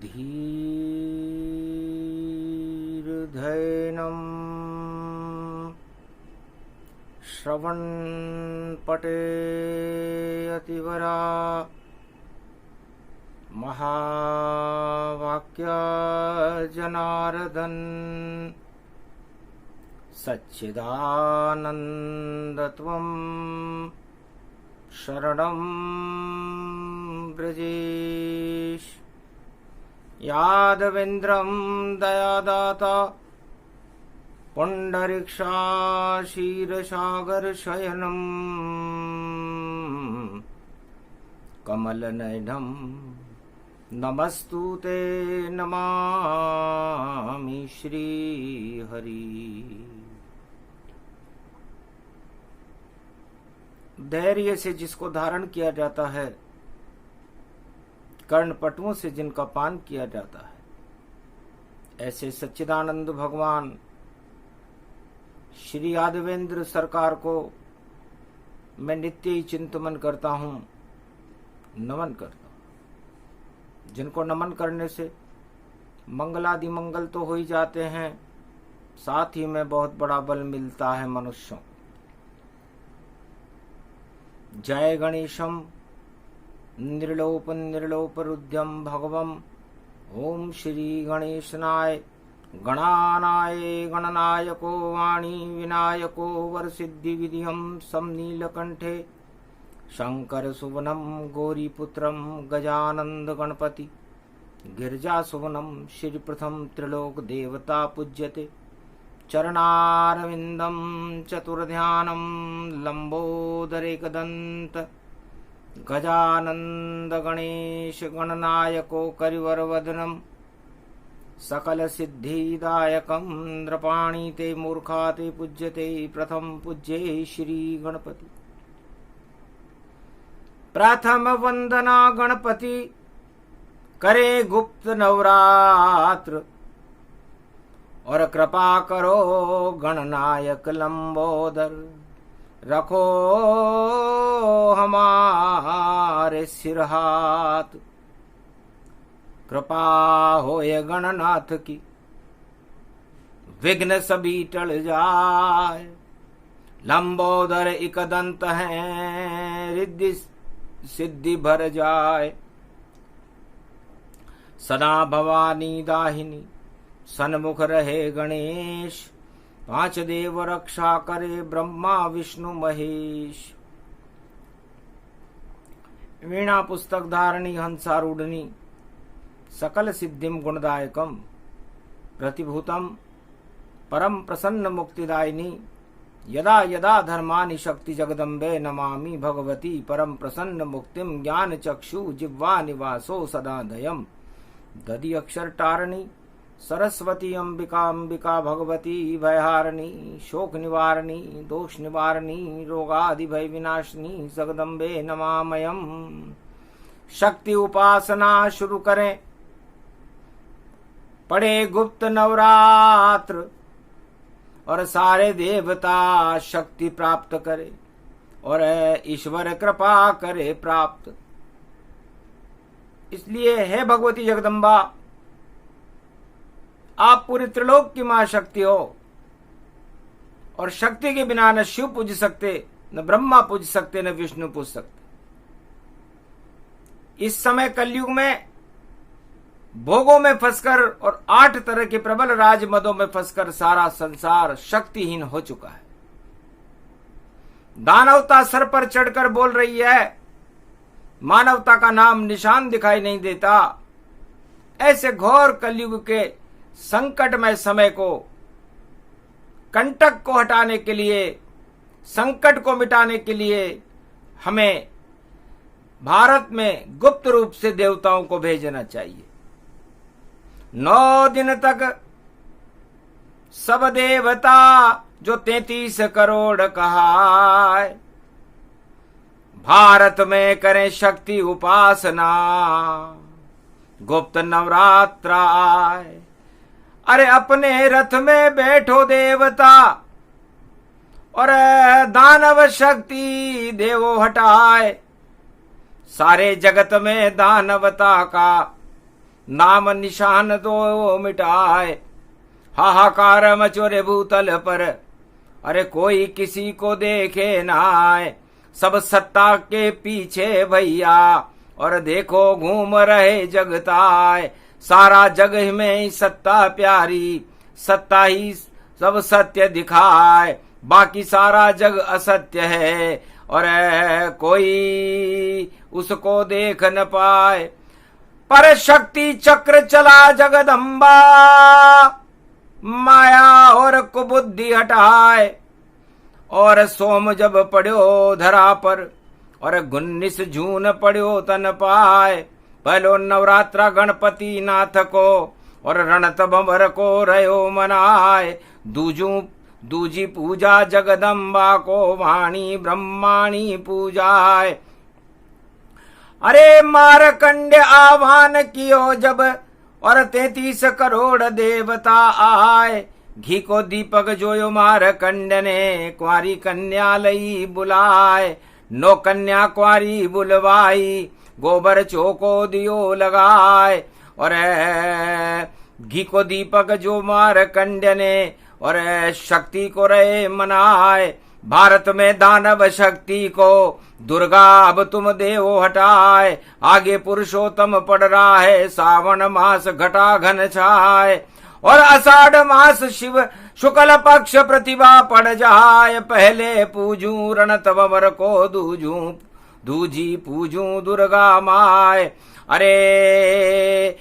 धीर्धैनं श्रवणपटे अतिवरा महावाक्य जनार्दन सच्चिदानन्दत्वं शरणं ब्रजेश। यादवेन्द्रं दयादाता पुण्डरीक्षाशीरसागरशयनं कमलनयनं नमस्तुते नमामि श्रीहरि। धैर्य से जिसको धारण किया जाता है, कर्णपटुओं से जिनका पान किया जाता है, ऐसे सच्चिदानंद भगवान श्री यादवेंद्र सरकार को मैं नित्य ही चिंतन करता हूँ, नमन करता हूँ। जिनको नमन करने से मंगलादि मंगल तो हो ही जाते हैं, साथ ही में बहुत बड़ा बल मिलता है मनुष्यों। जय गणेशम निर्लोप निर्लोपरुद्यम भगवम। ओम श्री गणेशनाय गणानाय गणनायको वाणी विनायको वरसिद्धि विधियम समनीलकंठे शंकर सुवनम गौरीपुत्रम गजानंद गणपति गिरिजा सुवनम श्री प्रथम त्रिलोक देवता पूज्यते चरणारविंदम चतुर्ध्यानम लंबोदरेकदंत गजानंद गणेश गणनायको करिवरवदनम सकल सिद्धिदायकं नृपाणि ते मूर्खा ते पूज्यते प्रथम पूज्ये श्री गणपति। प्रथम वंदना गणपति करे गुप्त नवरात्र और कृपा करो गणनायक लंबोदर। रखो हमारे सिर हाथ, कृपा होए गणनाथ की विघ्न सभी टल जाए। लंबोदर एकदंत है रिद्धि सिद्धि भर जाए। सदा भवानी दाहिनी सन्मुख रहे गणेश। पांच देव रक्षा करे ब्रह्मा विष्णु महेश। वीणा पुस्तक धारणी हंसारूढ़नी सकल सिद्धिम गुणदायकम प्रतिभूतम परम प्रसन्न मुक्तिदायिनी। यदा यदा धर्मानि शक्ति जगदम्बे नमामि भगवती परम प्रसन्न मुक्तिम। ज्ञान चक्षु जिह्वा निवासो सदा दयम दधि अक्षर टारणी सरस्वती अंबिका अंबिका भगवती भयहारिणी शोक निवारणी दोष निवारणी रोगादि भय विनाशिनी जगदम्बे नमामयम। शक्ति उपासना शुरू करें, पढ़े गुप्त नवरात्र और सारे देवता शक्ति प्राप्त करे और ईश्वर कृपा करे प्राप्त। इसलिए है भगवती जगदम्बा, आप पूरे त्रिलोक की मां शक्ति हो और शक्ति के बिना न शिव पूज सकते, न ब्रह्मा पूज सकते, न विष्णु पूज सकते। इस समय कलयुग में भोगों में फंसकर और 8 तरह के प्रबल राजमदों में फंसकर सारा संसार शक्तिहीन हो चुका है। दानवता सर पर चढ़कर बोल रही है, मानवता का नाम निशान दिखाई नहीं देता। ऐसे घोर कलयुग के संकटमय समय को, कंटक को हटाने के लिए, संकट को मिटाने के लिए हमें भारत में गुप्त रूप से देवताओं को भेजना चाहिए। 9 दिन तक सब देवता जो 33 करोड़ कहाए, भारत में करें शक्ति उपासना गुप्त नवरात्र आए। अरे अपने रथ में बैठो देवता और दानव शक्ति देवो हटाए। सारे जगत में दानवता का नाम निशान तो मिटाए। हाहाकार मचोरे भूतल पर, अरे कोई किसी को देखे ना आए। सब सत्ता के पीछे भैया, और देखो घूम रहे जगताए। सारा जग में ही सत्ता प्यारी, सत्ता ही सब सत्य दिखाए। बाकी सारा जग असत्य है, और कोई उसको देख न पाए। पर शक्ति चक्र चला जगदम्बा, माया और कुबुद्धि हटाए। और सोम जब पड़ो धरा पर, और 19 जून पड़ो तन पाए। पहलो नवरात्रा गणपति नाथ को, और रणत बंबर को रहो मनाए। दूजी पूजा जगदम्बा को, वाणी ब्रह्माणी पूजाए। अरे मारकंड आह्वान कियो जब, और 33 करोड़ देवता आए। घी को दीपक जोयो मारकंड ने, कुंवारी कन्या लई बुलाए। 9 कन्या कुंवारी बुलवाई, गोबर चौको दियो लगाए। और घी को दीपक जो मारकंड ने, और शक्ति को रहे मनाए। भारत में दानव शक्ति को, दुर्गा अब तुम देवो हटाए। आगे पुरुषोत्तम पड़ रहा है, सावन मास घटा घन छाए। और आषाढ़ मास शिव शुक्ल पक्ष प्रतिभा पड़ जाए। पहले पूजू रणतवर को, दूजी पूजू दुर्गा माए। अरे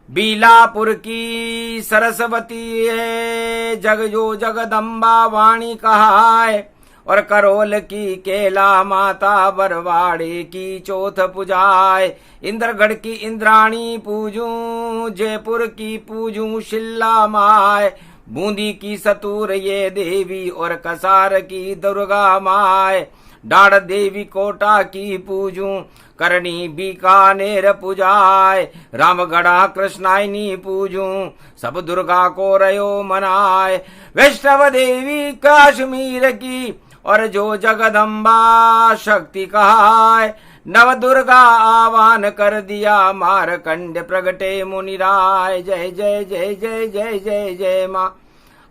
बीलापुर की सरस्वती है, जग जो जगदम्बा वाणी कहाए। और करौल की केला माता, बरवाड़े की चौथ पुजाए। इंद्रगढ़ की इंद्राणी पूजूं, जयपुर की पूजूं शिल्ला माए। बूंदी की सतूर ये देवी, और कसार की दुर्गा माए। डाड़ देवी कोटा की पूजूं, करनी बीकानेर पूजाए। रामगढ़ा कृष्णाइनी पूजूं, सब दुर्गा को रयो मनाए। वैष्णव देवी कश्मीर की, और जो जगदम्बा शक्ति कहाए। नव दुर्गा आह्वान कर दिया, मारकंड प्रगटे मुनिराय। जय जय जय जय जय जय जय माँ।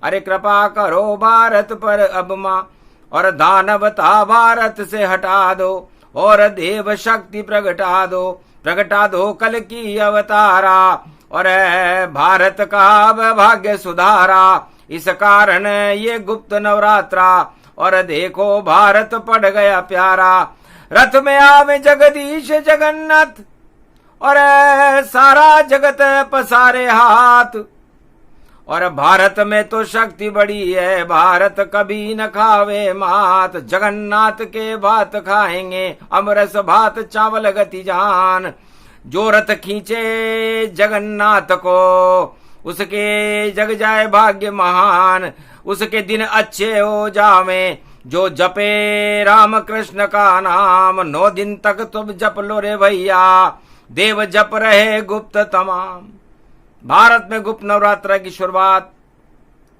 अरे कृपा करो भारत पर अब माँ, और दानवता भारत से हटा दो। और देव शक्ति प्रगटा दो कल की अवतारा। और भारत का भाग्य सुधारा, इस कारण ये गुप्त नवरात्रा। और देखो भारत पड़ गया प्यारा। रथ में आवे जगदीश जगन्नाथ, और सारा जगत पसारे हाथ। और भारत में तो शक्ति बड़ी है, भारत कभी न खावे मात। जगन्नाथ के भात खाएंगे, अमरस भात चावल गति जान। जो रथ खींचे जगन्नाथ को, उसके जग जाए भाग्य महान। उसके दिन अच्छे हो जावे, जो जपे राम कृष्ण का नाम। 9 दिन तक तुम जप लो रे भैया, देव जप रहे गुप्त तमाम। भारत में गुप्त नवरात्र की शुरुआत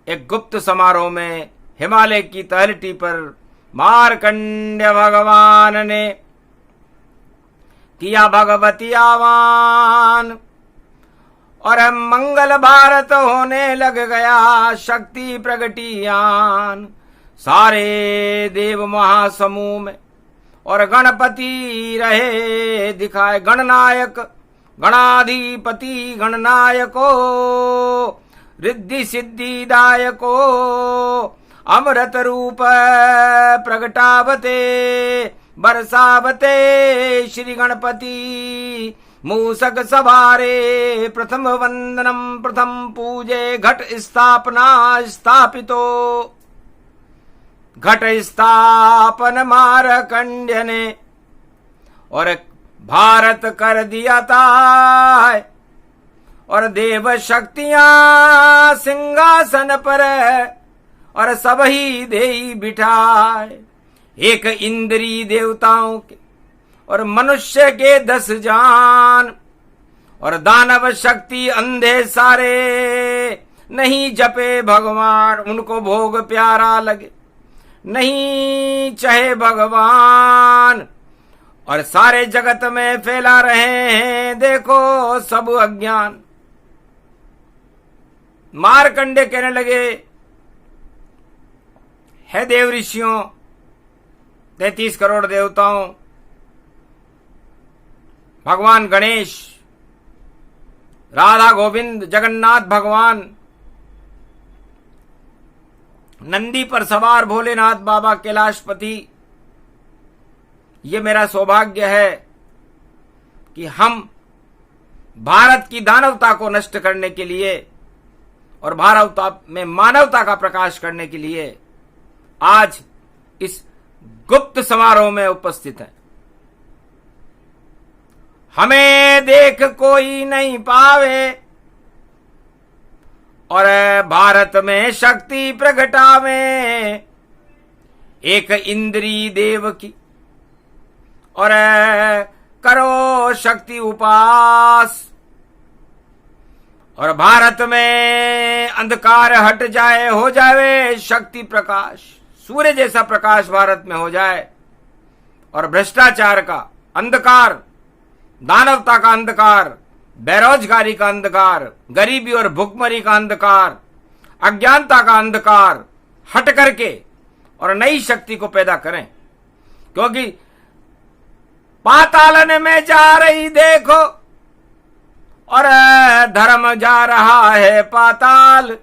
एक गुप्त समारोह में हिमालय की तलहटी पर मार्कंड्य भगवान ने किया भगवती आह्वान। और मंगल भारत होने लग गया, शक्ति प्रगटियान। सारे देव महासमूह में, और गणपति रहे दिखाए। गणनायक गणाधिपति गणनायको, रिद्धि सिद्धि दायको। अमृत रूप प्रगटावते, बरसावते श्री गणपति। मूसक सवारे प्रथम वंदनम, प्रथम पूजे घट स्थापना स्थापितो। घट स्थापन मारकंड्य ने, और भारत कर दिया था। और देव शक्तियां सिंहासन पर, और सब ही देई बिठाए। एक इंद्री देवताओं के, और मनुष्य के 10 जान। और दानव शक्ति अंधे सारे, नहीं जपे भगवान। उनको भोग प्यारा लगे, नहीं चाहे भगवान। और सारे जगत में फैला रहे हैं देखो सब अज्ञान। मारकंडे कहने लगे, है देव ऋषियों, 33 करोड़ देवताओं, भगवान गणेश, राधा गोविंद, जगन्नाथ भगवान, नंदी पर सवार भोलेनाथ बाबा कैलाशपति, ये मेरा सौभाग्य है कि हम भारत की दानवता को नष्ट करने के लिए और भारत में मानवता का प्रकाश करने के लिए आज इस गुप्त समारोह में उपस्थित हैं। हमें देख कोई नहीं पावे और भारत में शक्ति प्रगटावे, एक इंद्री देव की और करो शक्ति उपास, और भारत में अंधकार हट जाए, हो जाए शक्ति प्रकाश, सूर्य जैसा प्रकाश भारत में हो जाए, और भ्रष्टाचार का अंधकार, दानवता का अंधकार, बेरोजगारी का अंधकार, गरीबी और भुखमरी का अंधकार, अज्ञानता का अंधकार हट करके और नई शक्ति को पैदा करें। क्योंकि पातालन में जा रही देखो और धर्म जा रहा है पाताल,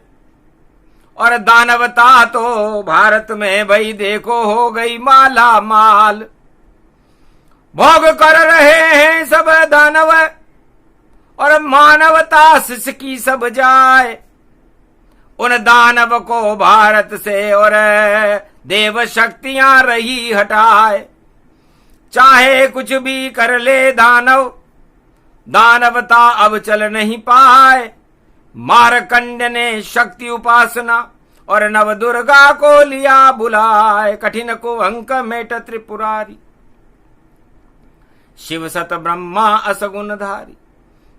और दानवता तो भारत में भाई देखो हो गई माला माल। भोग कर रहे हैं सब दानव और मानवता सिसकी सब जाए, उन दानव को भारत से और देव शक्तियां रही हटाए। चाहे कुछ भी कर ले दानव, दानवता अब चल नहीं पाए। मारकंड ने शक्ति उपासना और नव दुर्गा को लिया बुलाए, कठिन को अंक मेट त्रिपुरारी, शिव सत ब्रह्मा असगुणधारी।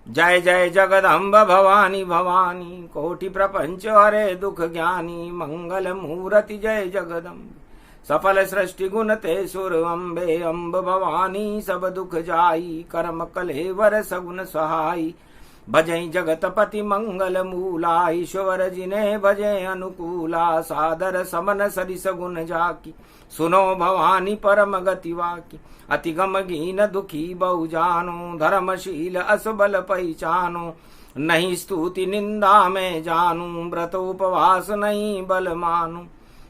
जय जय जगदम्ब भवानी भवानी, कोटि प्रपंच हरे दुख ज्ञानी, मंगल मूर्ति जय जगदम्ब, सफल सृष्टि गुण ते सुर अम्बे। अम्ब भवानी सब दुख जाई, कर्म कलेवर सगुन सहाई। भजई जगतपति मंगल मूला, ईश्वर जिने भजे अनुकूला। सादर समन सरिस गुण जाकी, सुनो भवानी परम गति वाकी। अति गम गीन दुखी बहु जानो, धर्मशील असबल पहचानो। नहीं स्तुति निंदा में जानू, व्रत उपवास नहीं बल मानू।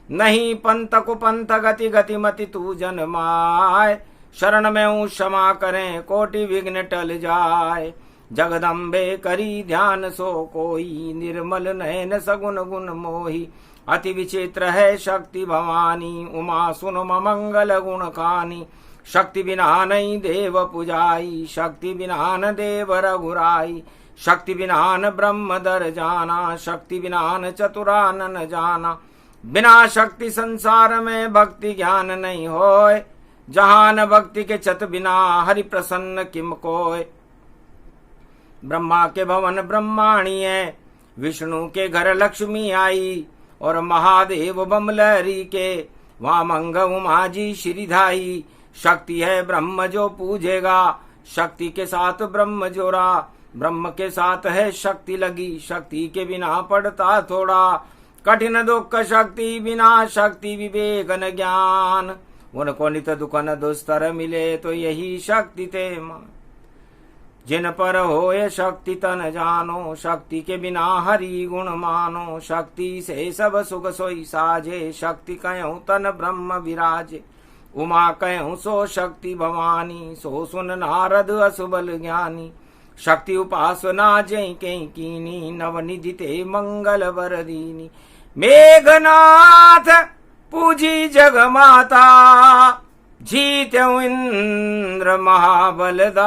नहीं पंथ कुपंथ गति गति मति तू जन्माए, शरण में हूँ क्षमा करें कोटि विघ्न टल जाए। जगदम्बे करी ध्यान सो कोई, निर्मल नयन सगुन गुण मोही। अति विचित्र है शक्ति भवानी, उमा सुन मंगल गुण खानी। शक्ति बिना नहीं देव पुजाई, शक्ति बिना न देव रघुराई। शक्ति बिना न ब्रह्म दर जाना, शक्ति बिना न चतुरानन जाना। बिना शक्ति संसार में भक्ति ज्ञान नहीं होय, जहान भक्ति के चत बिना हरि प्रसन्न किम कोय। ब्रह्मा के भवन ब्रह्माणी है, विष्णु के घर लक्ष्मी आई। और महादेव बमलहरी के वामंग उमा जी श्रीधाई। शक्ति है ब्रह्म जो पूजेगा, शक्ति के साथ ब्रह्म जोड़ा। ब्रह्म के साथ है शक्ति लगी, शक्ति के बिना पड़ता थोड़ा। कठिन दुख शक्ति बिना शक्ति विवेक न ज्ञान। उनको नित दुख न दुस्तर मिले, तो यही शक्ति ते मान। जिन पर होए शक्ति तन जानो, शक्ति के बिना हरि गुण मानो। शक्ति से सब सुख सोई साजे, शक्ति कयूं तन ब्रह्म विराजे। उमा कयूं सो शक्ति भवानी, सो सुन नारद असुबल ज्ञानी। शक्ति उपासना जय कई कीनी, नवनिधि ते मंगल वरदीनी। मेघनाथ पूजी जग माता, जीत्यु इंद्र महाबलदाता।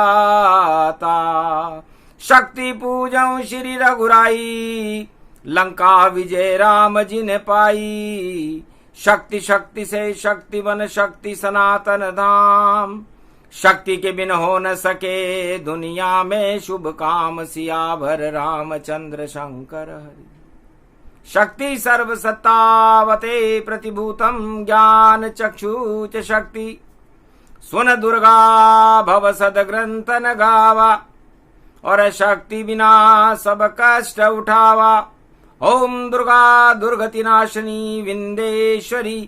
शक्ति पूजऊ श्री रघुराई, लंका विजय राम जी ने पाई। शक्ति शक्ति से शक्ति बन शक्ति सनातन धाम। शक्ति के बिन हो न सके दुनिया में शुभ काम। सियाभर रामचंद्र शंकर हरि। शक्ति सर्व सत्तावते प्रतिभूतम, ज्ञान चक्षु च शक्ति। सुन दुर्गा भव सद ग्रंथ न गावा, और शक्ति बिना सब कष्ट उठावा। ओम दुर्गा दुर्गतिनाशिनी विंदेश्वरी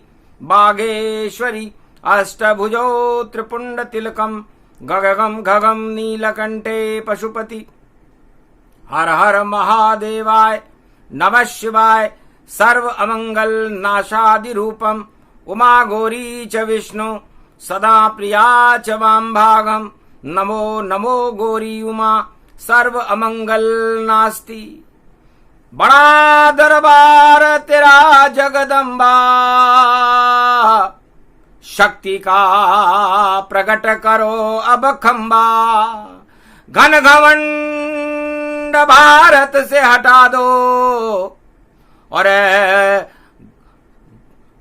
बागेश्वरी अष्टभुजो त्रिपुंड तिलकम गगगम घगम नीलकंठे पशुपति। हर हर महादेवाय नमः शिवाय। सर्व अमंगल नाशादि रूपम उमा गौरी च विष्णु सदा प्रिया च वाम भागम। नमो नमो गौरी उमा सर्व अमंगल नास्ति। बड़ा दरबार तेरा जगदम्बा, शक्ति का प्रकट करो अब खंबा। घन घमंड भारत से हटा दो और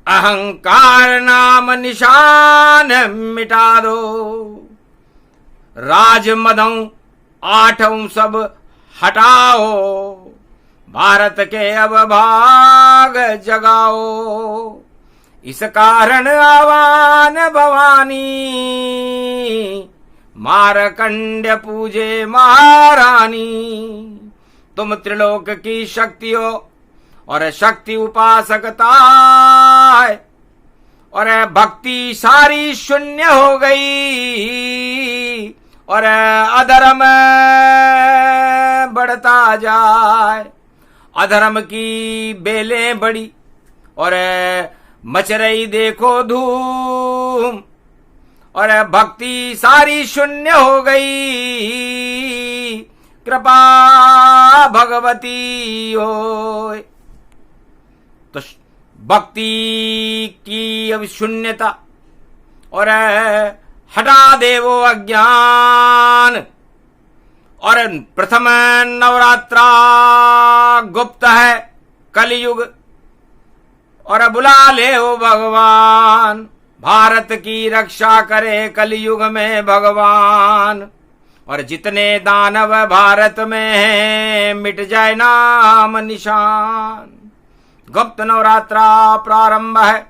अहंकार नाम निशान मिटा दो। राज मदों आठों सब हटाओ, भारत के अब भाग जगाओ। इस कारण आवान भवानी, मारकंड्य पूजे महारानी। तुम त्रिलोक की शक्ति हो और शक्ति उपासकता है, और भक्ति सारी शून्य हो गई और अधर्म बढ़ता जाए। अधर्म की बेलें बड़ी और मच रही देखो धूम, और भक्ति सारी शून्य हो गई। कृपा भगवती हो। तो भक्ति की अब शून्यता और हटा दे वो अज्ञान। और प्रथम नवरात्रा गुप्त है कलयुग, और बुला ले ओ भगवान। भारत की रक्षा करे कलयुग में भगवान। और जितने दानव भारत में हैं मिट जाए नाम निशान। गुप्त नवरात्रा प्रारंभ है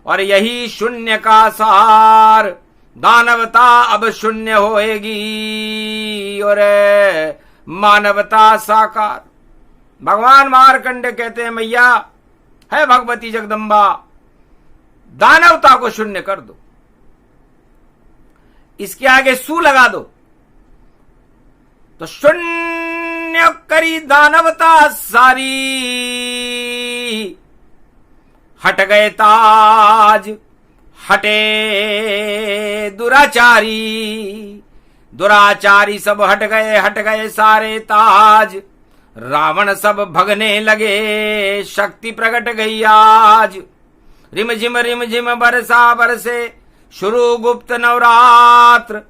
और यही शून्य का सार। दानवता अब शून्य होएगी और मानवता साकार। भगवान मार्कंड कहते हैं मैया है भगवती जगदम्बा, दानवता को शून्य कर दो, इसके आगे सू लगा दो तो शून्य करी दानवता सारी। हट गए ताज, हटे दुराचारी। दुराचारी सब हट गए सारे ताज। रावण सब भगने लगे, शक्ति प्रकट गई आज। रिम झिम बरसा बरसे, शुरू गुप्त नवरात्र।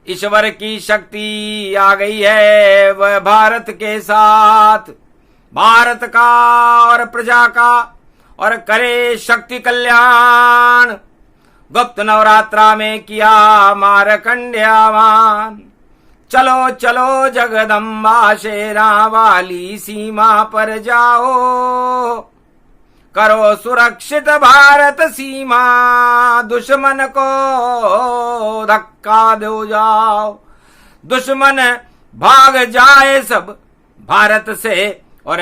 ईश्वर की शक्ति आ गई है वह भारत के साथ। भारत का और प्रजा का और करे शक्ति कल्याण। गुप्त नवरात्रा में किया मारकंड्यावान। चलो चलो जगदम्बा शेरा वाली सीमा पर जाओ। करो सुरक्षित भारत सीमा, दुश्मन को धक्का दो जाओ। दुश्मन भाग जाए सब भारत से और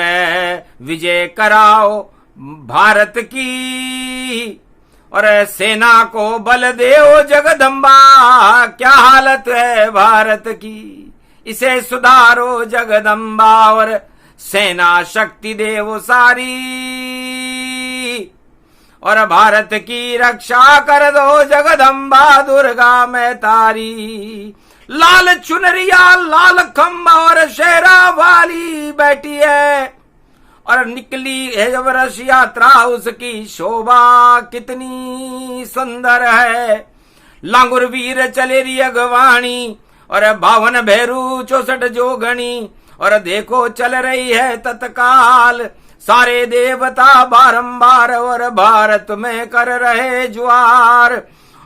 विजय कराओ भारत की। और सेना को बल देओ जगदम्बा, क्या हालत है भारत की। इसे सुधारो जगदम्बा और सेना शक्ति देवो सारी। और भारत की रक्षा कर दो जगदम्बा दुर्गा मैं तारी। लाल चुनरिया लाल खम्बा और शेरा वाली बैठी है। और निकली है जब रश यात्रा उसकी शोभा कितनी सुंदर है। लांगुर वीर चले री अगवाणी और 52 भैरू 64 जोगणी। और देखो चल रही है तत्काल सारे देवता बारंबार और भारत में कर रहे ज्वार।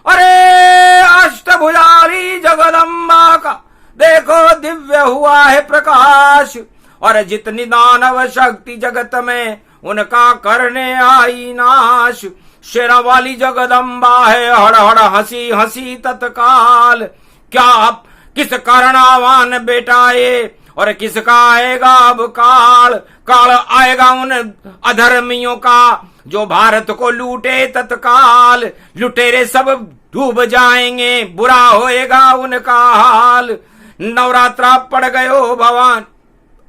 अरे अष्टभुजारी जगदम्बा का देखो दिव्य हुआ है प्रकाश। और जितनी दानव शक्ति जगत में उनका करने आई नाश। शेरा वाली जगदम्बा है हड़ हड़ हंसी हंसी तत्काल। क्या किस कारण आवान बेटा ये और किसका आएगा अब काल, काल आएगा उन अधर्मियों का जो भारत को लूटे तत्काल। लुटेरे सब डूब जाएंगे, बुरा होएगा उनका हाल। नवरात्रा पड़ गयो भगवान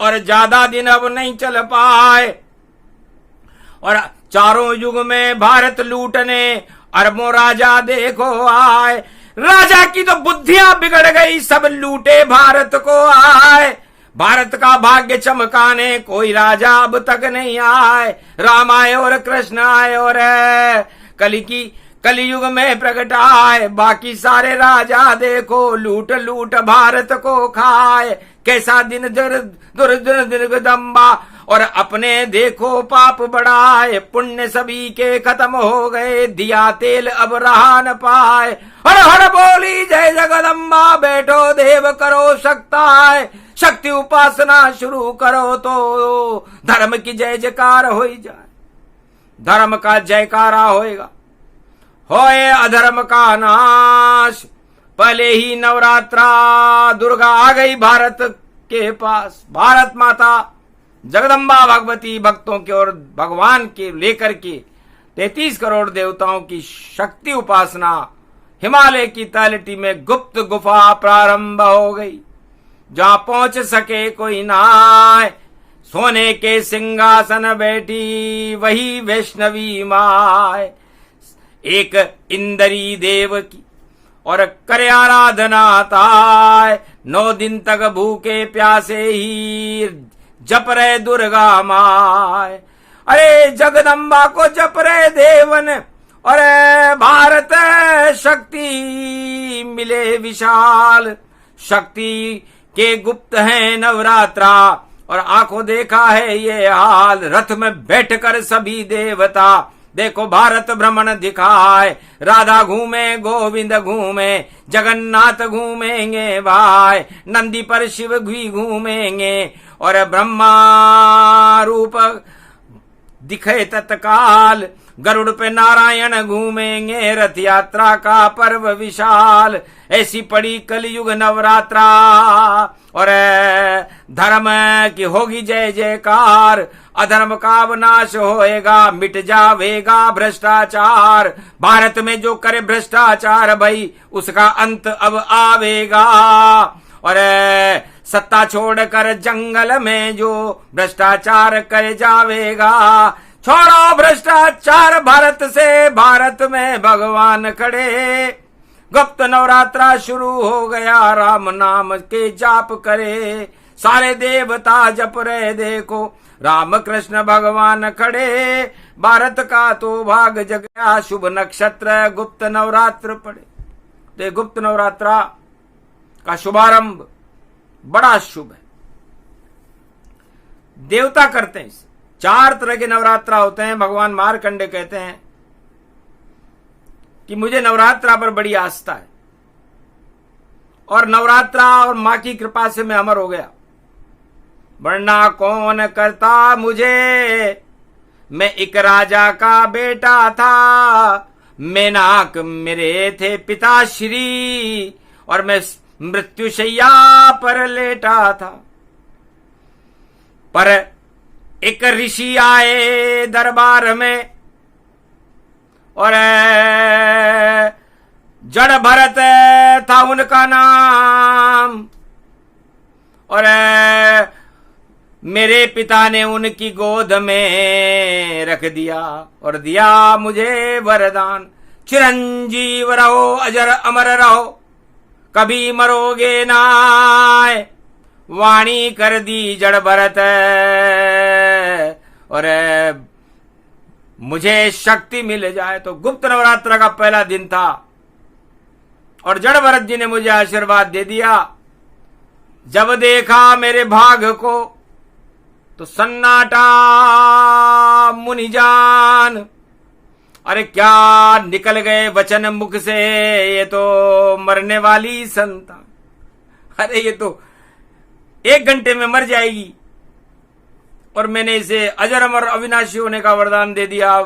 और ज्यादा दिन अब नहीं चल पाए, और चारों युग में भारत लूटने अरबों राजा देखो आए। राजा की तो बुद्धियां बिगड़ गई, सब लूटे भारत को आए। भारत का भाग्य चमकाने कोई राजा अब तक नहीं आए। राम आए और कृष्ण आए और कलयुग में प्रकट आए। बाकी सारे राजा देखो लूट लूट भारत को खाए। कैसा दिन दुर्दम्बा और अपने देखो पाप बढ़ाए। पुण्य सभी के खत्म हो गए, दिया तेल अब रहा न पाए। हर हर बोली जय जगदम्बा, बैठो देव करो सकताय। शक्ति उपासना शुरू करो तो धर्म की जय जयकार हो जाए। धर्म का जयकारा होएगा, होए अधर्म का नाश। पहले ही नवरात्रा दुर्गा आ गई भारत के पास। भारत माता जगदम्बा भगवती भक्तों के और भगवान के लेकर के 33 करोड़ देवताओं की शक्ति उपासना हिमालय की तलहटी में गुप्त गुफा प्रारंभ हो गई, जहां पहुंच सके कोई नाय। सोने के सिंहासन बैठी वही वैष्णवी माय, एक इंद्री देव की और करे आराधना ताय। 9 दिन तक भूखे प्यासे ही जप रहे दुर्गा माय। अरे जगदम्बा को जप रहे देवन, और भारत शक्ति मिले विशाल। शक्ति के गुप्त है नवरात्रा और आंखों देखा है ये हाल। रथ में बैठकर सभी देवता देखो भारत भ्रमण दिखाए। राधा घूमे, गोविंद घूमे, जगन्नाथ घूमेंगे भाई। नंदी पर शिव भी घूमेंगे और ब्रह्मा रूप दिखे तत्काल। गरुड़ पे नारायण घूमेंगे, रथ यात्रा का पर्व विशाल। ऐसी पड़ी कलयुग नवरात्रा और धर्म की होगी जय जयकार। अधर्म का विनाश होएगा, मिट जावेगा भ्रष्टाचार। भारत में जो करे भ्रष्टाचार भाई, उसका अंत अब आवेगा। और सत्ता छोड़कर जंगल में जो भ्रष्टाचार कर जावेगा। छोड़ो भ्रष्टाचार भारत से, भारत में भगवान खड़े। गुप्त नवरात्रा शुरू हो गया, राम नाम के जाप करे। सारे देवता जप रहे देखो, राम कृष्ण भगवान खड़े। भारत का तो भाग जग गया, शुभ नक्षत्र गुप्त नवरात्र पड़े। तो गुप्त नवरात्रा का शुभारंभ बड़ा शुभ है, देवता करते हैं इसे। 4 तरह के नवरात्रा होते हैं। भगवान मार्कंडे कहते हैं कि मुझे नवरात्रा पर बड़ी आस्था है और नवरात्रा और मां की कृपा से मैं अमर हो गया। वरना कौन करता मुझे, मैं एक राजा का बेटा था। मेनाक मेरे थे पिताश्री और मैं मृत्युशैया पर लेटा था। पर एक ऋषि आए दरबार में और जड़ भरत था उनका नाम। और मेरे पिता ने उनकी गोद में रख दिया और दिया मुझे वरदान। चिरंजीव रहो, अजर अमर रहो, कभी मरोगे नाय। वाणी कर दी जड़ भरत और मुझे शक्ति मिल जाए। तो गुप्त नवरात्र का पहला दिन था और जड़ भरत जी ने मुझे आशीर्वाद दे दिया। जब देखा मेरे भाग को तो सन्नाटा मुनिजान। अरे क्या निकल गए वचन मुख से, ये तो मरने वाली संतान। अरे ये तो 1 घंटे में मर जाएगी और मैंने इसे अजर अमर अविनाशी होने का वरदान दे दिया।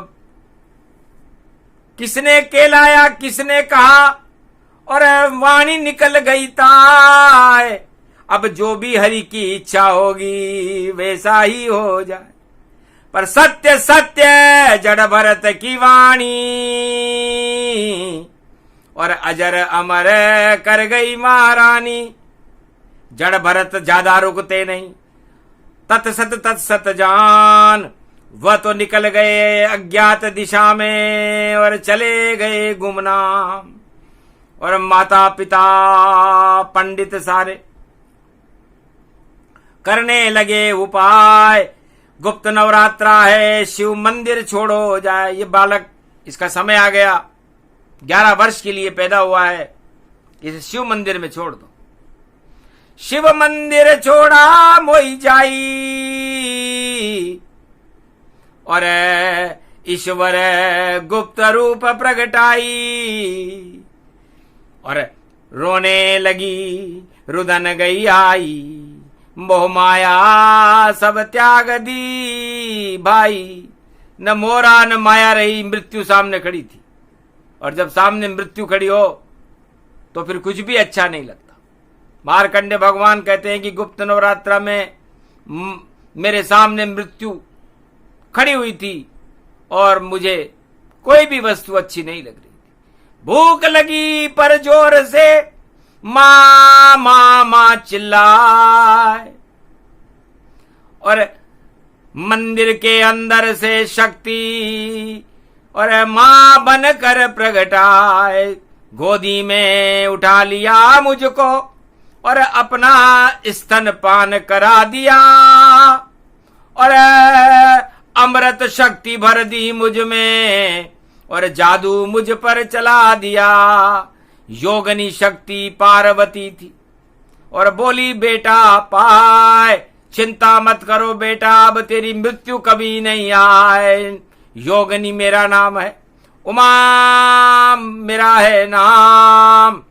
किसने कहलाया, किसने कहा और वाणी निकल गई ताय। अब जो भी हरि की इच्छा होगी वैसा ही हो जाए। पर सत्य सत्य जड़ भरत की वाणी, और अजर अमर कर गई महारानी। जड़ भरत ज्यादा रुकते नहीं, तत्सत जान वह तो निकल गए अज्ञात दिशा में और चले गए गुमनाम। और माता पिता पंडित सारे करने लगे उपाय, गुप्त नवरात्रा है, शिव मंदिर छोड़ो जाए। ये बालक, इसका समय आ गया, 11 वर्ष के लिए पैदा हुआ है, इसे शिव मंदिर में छोड़ दो। शिव मंदिर छोड़ा मोई जाई, और ईश्वर गुप्त रूप प्रगटाई। और रोने लगी रुदन गई आई, मोह माया सब त्याग दी भाई। न मोरा न माया रही, मृत्यु सामने खड़ी थी। और जब सामने मृत्यु खड़ी हो तो फिर कुछ भी अच्छा नहीं लगता। मार्कंडे भगवान कहते हैं कि गुप्त नवरात्रा में मेरे सामने मृत्यु खड़ी हुई थी और मुझे कोई भी वस्तु अच्छी नहीं लग रही थी। भूख लगी पर जोर से मां मां मां चिल्लाए, और मंदिर के अंदर से शक्ति और मां बनकर प्रगटाए। गोदी में उठा लिया मुझको और अपना स्तनपान करा दिया, और अमृत शक्ति भर दी मुझ में और जादू मुझ पर चला दिया। योगनी शक्ति पार्वती थी और बोली, बेटा पाए, चिंता मत करो बेटा, अब तेरी मृत्यु कभी नहीं आए। योगनी मेरा नाम है, उमा मेरा है नाम।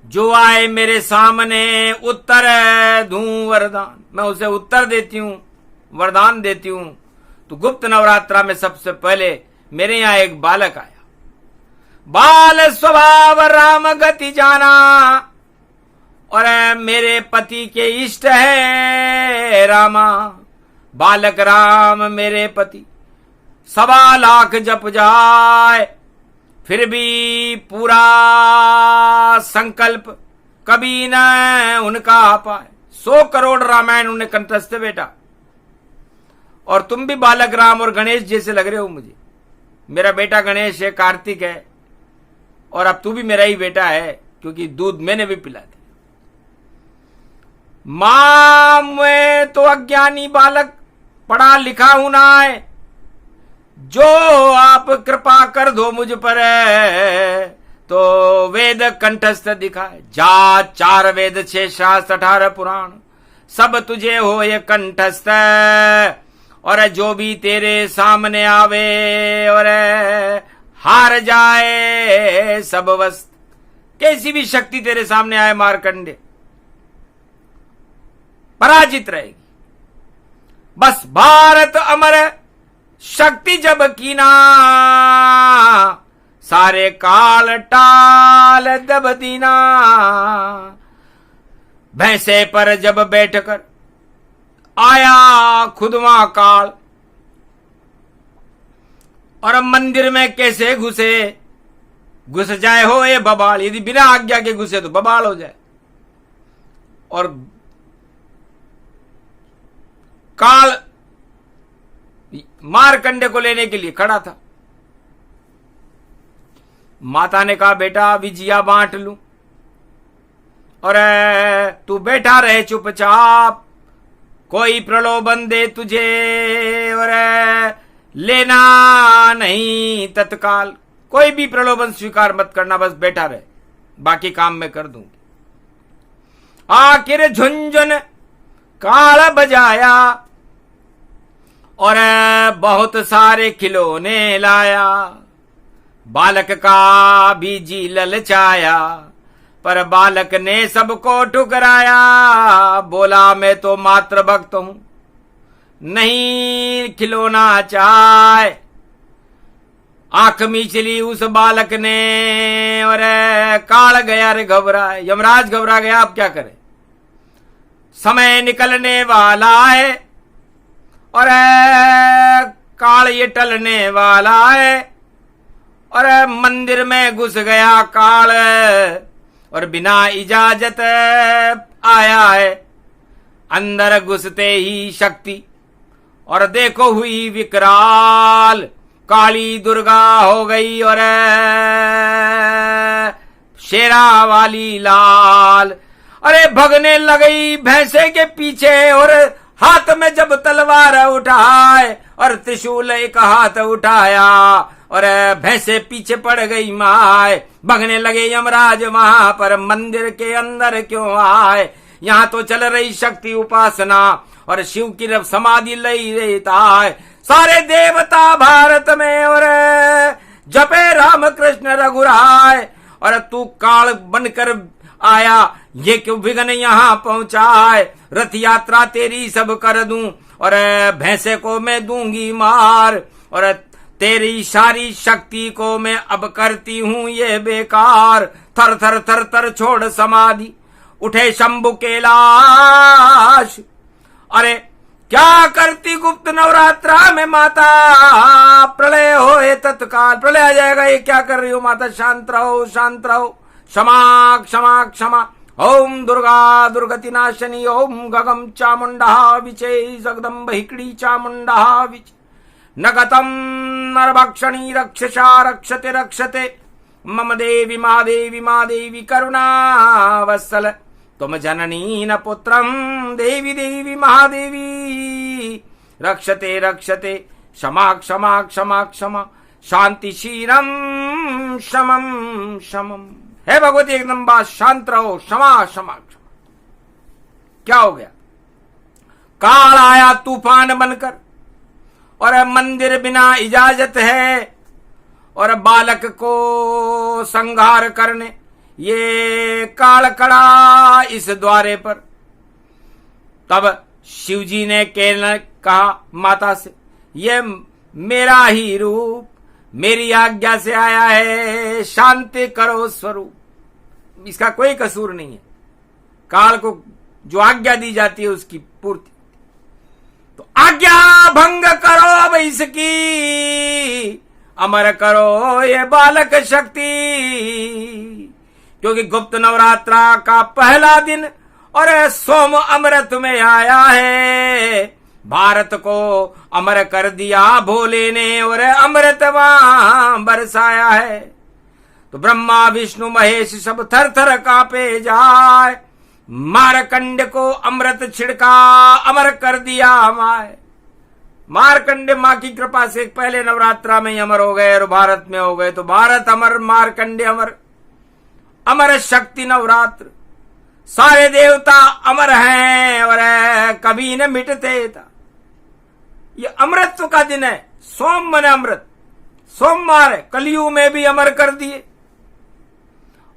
जो आए मेरे सामने उत्तर दूं वरदान, मैं उसे उत्तर देती हूं, वरदान देती हूं। तो गुप्त नवरात्रा में सबसे पहले मेरे यहां एक बालक आया। बाल स्वभाव राम गति जाना, और मेरे पति के इष्ट है रामा। बालक राम मेरे पति, 1.25 लाख जप जाए फिर भी पूरा संकल्प कभी न उनका आ पाए। 100 करोड़ रामायण उन्हें कंठस्थ बेटा। और तुम भी बालक राम और गणेश जैसे लग रहे हो मुझे। मेरा बेटा गणेश है, कार्तिक है, और अब तू भी मेरा ही बेटा है, क्योंकि दूध मैंने भी पिला दिया। मां मैं तो अज्ञानी बालक, पढ़ा लिखा हूं ना है, जो आप कृपा कर दो मुझ पर तो वेद कंठस्थ दिखाए। जा 4 वेद 6 शास्त्र 18 पुराण, सब तुझे हो ये कंठस्थ। और जो भी तेरे सामने आवे और हार जाए सब वस्त। कैसी भी शक्ति तेरे सामने आए मार्कंडे, पराजित रहेगी। बस भारत अमर शक्ति जब कीना, सारे काल टाल दब दीना। भैंसे पर जब बैठकर आया खुदवा काल, और मंदिर में कैसे घुसे, घुस जाए हो ये बबाल। यदि बिना आज्ञा के घुसे तो बबाल हो जाए। और काल मारकंडे को लेने के लिए खड़ा था। माता ने कहा, बेटा विजिया बांट लूं और तू बैठा रहे चुपचाप, कोई प्रलोभन दे तुझे और लेना नहीं तत्काल। कोई भी प्रलोभन स्वीकार मत करना, बस बैठा रहे, बाकी काम मैं कर दूंगी। आखिर झुंझुन काल बजाया और बहुत सारे खिलौने लाया। बालक का भी जी ललचाया, पर बालक ने सबको ठुकराया। बोला, मैं तो मात्र भक्त हूं, नहीं खिलौना चाहे। आंख मीचली उस बालक ने और काल गया रे घबरा। यमराज घबरा गया, अब क्या करे। समय निकलने वाला है और काल ये टलने वाला है और मंदिर में घुस गया काल और बिना इजाजत आया है। अंदर घुसते ही शक्ति और देखो हुई विकराल, काली दुर्गा हो गई और शेरा वाली लाल। अरे भगने लगई भैंसे के पीछे और हाथ में जब तलवार उठाए और त्रिशूल एक हाथ उठाया और भैंसे पीछे पड़ गई माए। भगने लगे यमराज वहां पर मंदिर के अंदर क्यों आए। यहाँ तो चल रही शक्ति उपासना और शिव की रब समाधि लई रहता है। सारे देवता भारत में और जपे राम कृष्ण रघुराय और तू काल बनकर आया, ये क्यों विघ्न यहाँ पहुंचाए। रथ यात्रा तेरी सब कर दूं और भैंसे को मैं दूंगी मार और तेरी सारी शक्ति को मैं अब करती हूं ये बेकार। थर थर थर थर छोड़ समाधि उठे शंभु कैलाश। अरे क्या करती गुप्त नवरात्रा में माता, प्रलय होए तत्काल। प्रलय आ जाएगा, ये क्या कर रही हो माता, शांत रहो शांत रहो। क्षमा क्षमा क्षमा। ओम दुर्गा दुर्गति नाशनी ओम गगम चामुंडा विचे जगदम्ब हिकड़ी चामुंडा विच नगतम नरभक्षणी रक्षसा रक्षते रक्षते मम देवी मा देवी करुणा वत्सल तुम जननी न पुत्रम देवी देवी महादेवी रक्षते रक्षते क्षमा क्षमा क्षमा क्षमा शांतिशीलम शमम शमम। हे भगवती एकदम बात शांत रहो, क्षमा क्षमा क्षमा। क्या हो गया, काल आया तूफान बनकर और मंदिर बिना इजाजत है और बालक को संहार करने ये काल खड़ा इस द्वारे पर। तब शिवजी ने कहा माता से, ये मेरा ही रूप मेरी आज्ञा से आया है, शांति करो स्वरूप। इसका कोई कसूर नहीं है, काल को जो आज्ञा दी जाती है उसकी पूर्ति। तो आज्ञा भंग करो अब इसकी, अमर करो ये बालक शक्ति। क्योंकि गुप्त नवरात्रा का पहला दिन और सोम अमृत में आया है। भारत को अमर कर दिया भोले ने और अमृत वहां बरसाया है। तो ब्रह्मा विष्णु महेश सब थर थर कांपे जाए। मारकंड को अमृत छिड़का अमर कर दिया माए। मारकंड मां की कृपा से पहले नवरात्रा में अमर हो गए और भारत में हो गए। तो भारत अमर, मारकंडे अमर, अमर शक्ति नवरात्र। सारे देवता अमर हैं और कभी न मिटते था। ये अमृत का दिन है, सोम मन अमृत, सोमवार है, कलयुग में भी अमर कर दिए।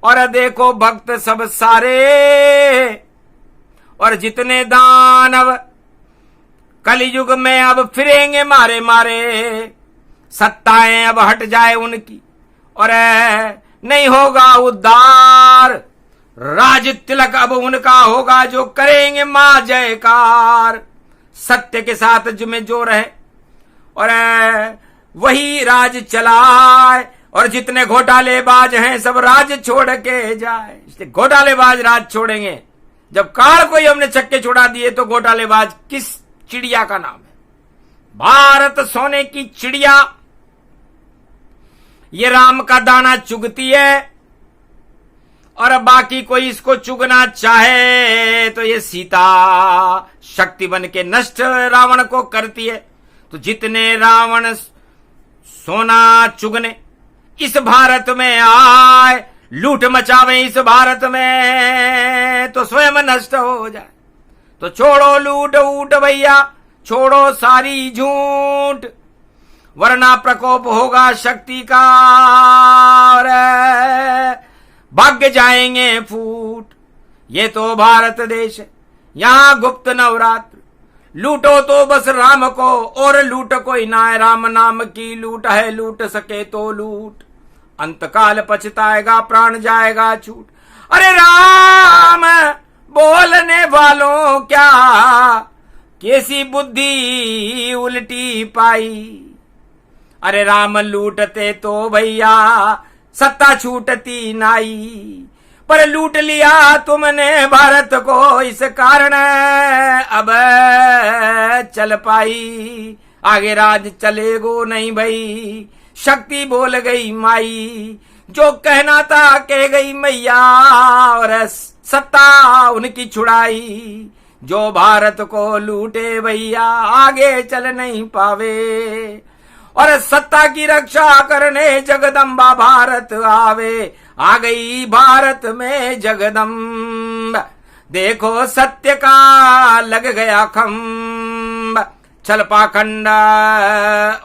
और देखो भक्त सब सारे और जितने दानव कलयुग में अब फिरेंगे मारे मारे। सत्ताएं अब हट जाए उनकी और नहीं होगा उद्धार। राज तिलक अब उनका होगा जो करेंगे मां जयकार। सत्य के साथ में जो रहे और वही राज चलाए और जितने घोटालेबाज हैं सब राज छोड़ के जाए। इसलिए घोटालेबाज राज छोड़ेंगे। जब काल को ही हमने छक्के छुड़ा दिए तो घोटालेबाज किस चिड़िया का नाम है? भारत सोने की चिड़िया। ये राम का दाना चुगती है और बाकी कोई इसको चुगना चाहे तो ये सीता शक्ति बन के नष्ट रावण को करती है। तो जितने रावण सोना चुगने इस भारत में आए, लूट मचावे इस भारत में, तो स्वयं नष्ट हो जाए। तो छोड़ो लूट ऊट भैया, छोड़ो सारी झूठ, वरना प्रकोप होगा शक्ति का और भाग्य जाएंगे फूट। ये तो भारत देश है, यहां गुप्त नवरात्र। लूटो तो बस राम को और लूट कोई ना है। राम नाम की लूट है, लूट सके तो लूट, अंतकाल पछताएगा प्राण जाएगा छूट। अरे राम बोलने वालों क्या कैसी बुद्धि उल्टी पाई। अरे राम लूटते तो भैया सत्ता छूटती नाई, पर लूट लिया तुमने भारत को इस कारण अब चल पाई। आगे राज चलेगो नहीं भई, शक्ति बोल गई माई। जो कहना था कह गई मैया, और सत्ता उनकी छुड़ाई। जो भारत को लूटे भैया आगे चल नहीं पावे, और सत्ता की रक्षा करने जगदम्बा भारत आवे। आ गई भारत में जगदम्ब, देखो सत्य का लग गया खम्ब। छल पाखंड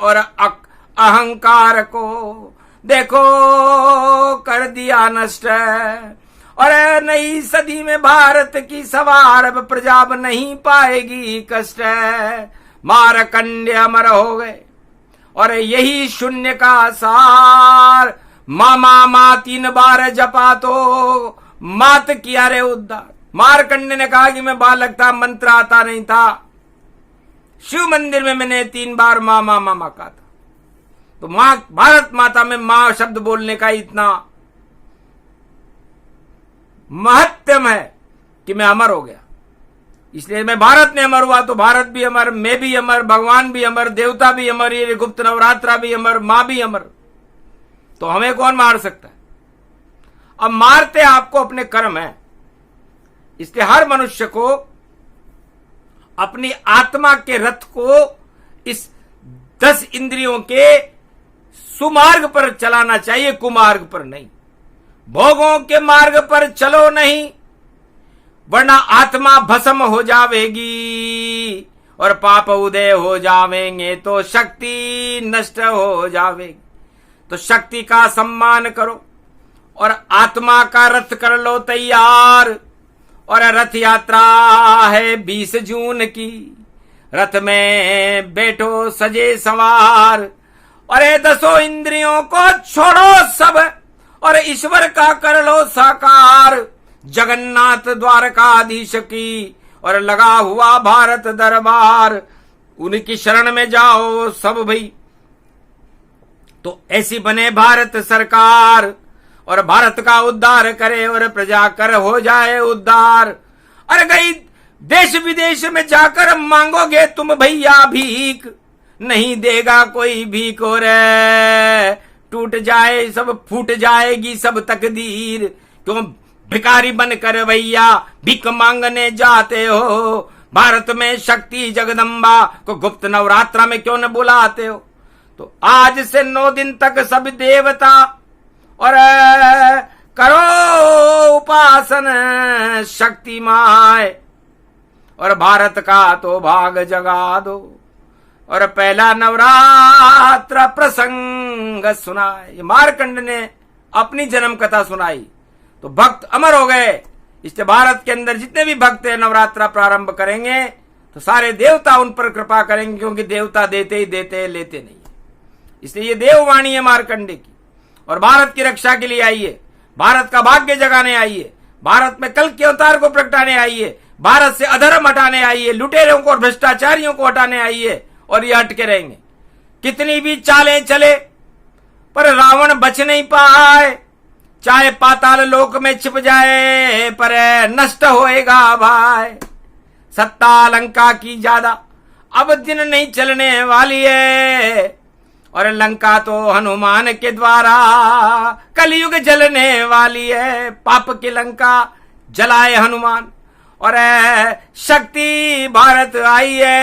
और अहंकार को देखो कर दिया नष्ट। और नई सदी में भारत की सवार प्रजा नहीं पाएगी कष्ट। मारकंडे अमर हो गए और यही शून्य का सार। मामा 3 बार जपा तो मात किया रे उद्धार। मारकंडे ने कहा कि मैं बालक था, मंत्र आता नहीं था। शिव मंदिर में मैंने 3 बार मामा कहा था। तो मां भारत माता में मां शब्द बोलने का इतना महत्व है कि मैं अमर हो गया। इसलिए मैं भारत में अमर हुआ तो भारत भी अमर, मैं भी अमर, भगवान भी अमर, देवता भी अमर, ये गुप्त नवरात्रा भी अमर, मां भी अमर। तो हमें कौन मार सकता है? अब मारते आपको अपने कर्म है। इसलिए हर मनुष्य को अपनी आत्मा के रथ को इस 10 इंद्रियों के सुमार्ग पर चलाना चाहिए, कुमार्ग पर नहीं। भोगों के मार्ग पर चलो नहीं, वरना आत्मा भस्म हो जावेगी और पाप उदय हो जावेंगे तो शक्ति नष्ट हो जावेगी। तो शक्ति का सम्मान करो और आत्मा का रथ कर लो तैयार। और रथ यात्रा है 20 जून की, रथ में बैठो सजे सवार। और 10 इंद्रियों को छोड़ो सब और ईश्वर का कर लो साकार। जगन्नाथ द्वारकाधीश की और लगा हुआ भारत दरबार, उनकी शरण में जाओ सब भई। तो ऐसी बने भारत सरकार और भारत का उद्धार करे और प्रजा कर हो जाए उद्धार। अरे गई देश विदेश में जाकर मांगोगे तुम भैया भीख, नहीं देगा कोई भीख। और टूट जाए सब, फूट जाएगी सब तकदीर। क्यों भिखारी बनकर भैया भीख मांगने जाते हो? भारत में शक्ति जगदम्बा को गुप्त नवरात्रा में क्यों न बुलाते हो? तो आज से 9 दिन तक सब देवता और करो उपासन शक्ति माय। और भारत का तो भाग जगा दो और पहला नवरात्र प्रसंग सुनाए। मारकंड ने अपनी जन्म कथा सुनाई तो भक्त अमर हो गए। इससे भारत के अंदर जितने भी भक्त नवरात्रा प्रारंभ करेंगे तो सारे देवता उन पर कृपा करेंगे, क्योंकि देवता देते ही देते हैं, लेते नहीं। इसलिए ये देववाणी है मारकंडे की। और भारत की रक्षा के लिए आई है, भारत का भाग्य जगाने आई है, भारत में कल के अवतार को प्रगटाने आई है, भारत से अधर्म हटाने आई है, लुटेरों को और भ्रष्टाचारियों को हटाने आई है। और ये हटके रहेंगे। कितनी भी चालें चले पर रावण बच नहीं पाए। चाहे पाताल लोक में छिप जाए पर नष्ट होएगा भाई। सत्ता लंका की ज्यादा अब दिन नहीं चलने वाली है। और लंका तो हनुमान के द्वारा कलयुग जलने वाली है। पाप की लंका जलाए हनुमान और शक्ति भारत आई है।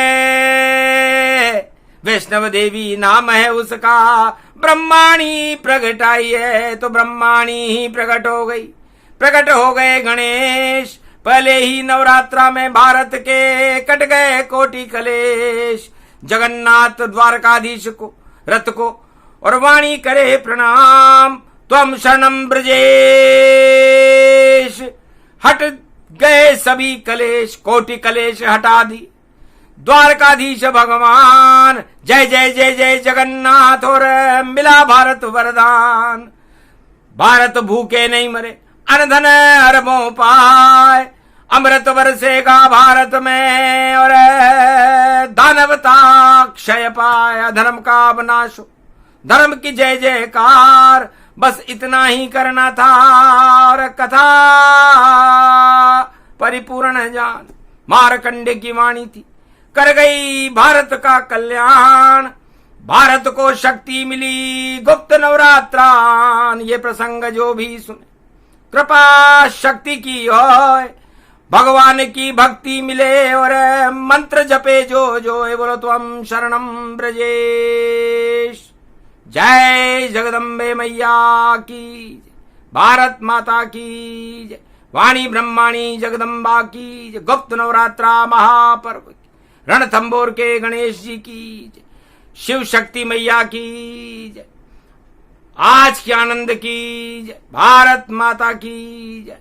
वैष्णव देवी नाम है उसका, ब्रह्माणी प्रकट आई है। तो ब्रह्माणी ही प्रकट हो गई। प्रकट हो गए गणेश। पहले ही नवरात्रा में भारत के कट गए कोटि कलेश। जगन्नाथ द्वारकाधीश को रथ को और वाणी करे प्रणाम। त्वम शरणम ब्रजेश। हट गए सभी कलेश, कोटि कलेश हटा दी द्वारकाधीश भगवान। जय जय जय जय जगन्नाथ और मिला भारत वरदान। भारत भूखे नहीं मरे, अन्न धन अरबों पाए। अमृत बरसेगा भारत में और दानवता क्षय पाया, धर्म का विनाश हो, धर्म की जय जयकार, बस इतना ही करना था और कथा परिपूर्ण जान। मारकंडे की वाणी थी, कर गई भारत का कल्याण, भारत को शक्ति मिली गुप्त नवरात्रान। ये प्रसंग जो भी सुने कृपा शक्ति की होय, भगवान की भक्ति मिले और मंत्र जपे जो जो, बोलो तो हम शरणम ब्रजेश। जय जगदम्बे मैया की, भारत माता की जय, वाणी ब्रह्माणी जगदम्बा की जय, गुप्त नवरात्रा महापर्व, रणथंबोर के गणेश जी की जय, शिव शक्ति मैया की जय, आज के आनंद की जय, भारत माता की जय।